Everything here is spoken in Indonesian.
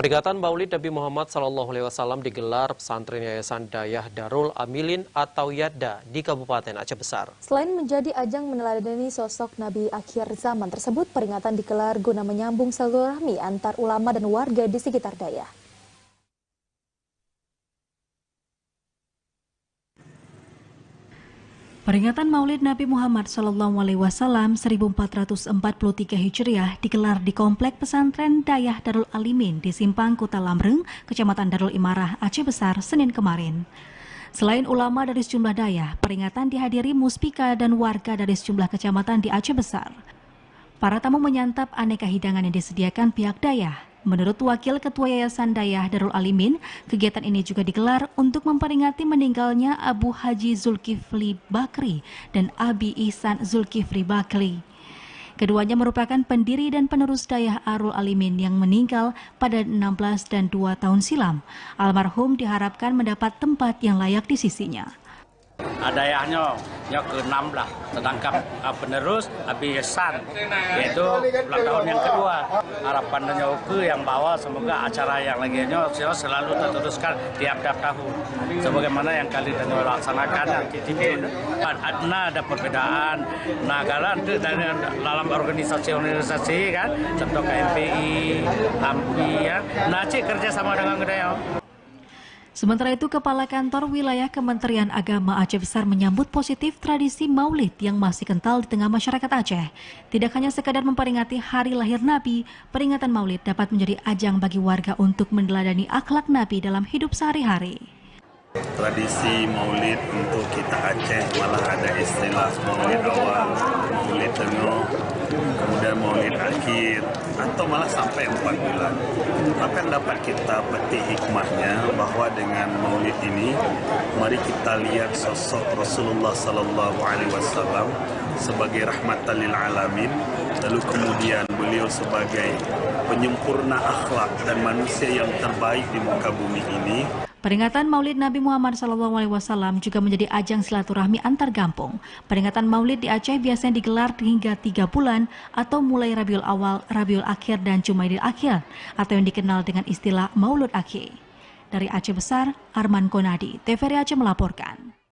Peringatan Maulid Nabi Muhammad SAW digelar pesantren Yayasan Dayah Darul Amilin atau Yadda di Kabupaten Aceh Besar. Selain menjadi ajang meneladani sosok Nabi akhir zaman tersebut, peringatan digelar guna menyambung silaturahmi antar ulama dan warga di sekitar Dayah. Peringatan Maulid Nabi Muhammad SAW 1443 Hijriah digelar di Komplek Pesantren Dayah Darul Alimin di Simpang Kuta Lamreng, Kecamatan Darul Imarah, Aceh Besar, Senin kemarin. Selain ulama dari sejumlah dayah, peringatan dihadiri muspika dan warga dari sejumlah kecamatan di Aceh Besar. Para tamu menyantap aneka hidangan yang disediakan pihak dayah. Menurut Wakil Ketua Yayasan Dayah Darul Alimin, kegiatan ini juga digelar untuk memperingati meninggalnya Abu Haji Zulkifli Bakri dan Abi Ihsan Zulkifli Bakri. Keduanya merupakan pendiri dan penerus Dayah Darul Alimin yang meninggal pada 16 dan 2 tahun silam. Almarhum diharapkan mendapat tempat yang layak di sisinya. Dayahnya yang ke-6 lah, sedangkan penerus Abi Ihsan yaitu ulang tahun yang kedua. Harapannya ke yang bawah, semoga acara yang lainnya selalu terteruskan tiap-tiap tahun sebagaimana yang kali ini laksanakan ada perbedaan negara dalam organisasi kan, contoh KMPI, AMPI ya, Aceh kerjasama dengan Dayah. Sementara itu, Kepala Kantor Wilayah Kementerian Agama Aceh Besar menyambut positif tradisi Maulid yang masih kental di tengah masyarakat Aceh. Tidak hanya sekadar memperingati hari lahir Nabi, peringatan Maulid dapat menjadi ajang bagi warga untuk meneladani akhlak Nabi dalam hidup sehari-hari. Tradisi Maulid untuk kita Aceh malah ada istilah Maulid awal, Maulid tengah, kemudian Maulid akhir, atau malah sampai 4 bulan. Apa yang dapat kita petik hikmahnya bahwa dengan Maulid ini, mari kita lihat sosok Rasulullah SAW sebagai rahmatan lil alamin, lalu kemudian beliau sebagai penyempurna akhlak dan manusia yang terbaik di muka bumi ini. Peringatan Maulid Nabi Muhammad SAW juga menjadi ajang silaturahmi antar kampung. Peringatan Maulid di Aceh biasanya digelar hingga 3 bulan atau mulai Rabiul Awal, Rabiul Akhir, dan Jumaidil Akhir atau yang dikenal dengan istilah Maulud Akhir. Dari Aceh Besar, Arman Konadi, TVRI Aceh melaporkan.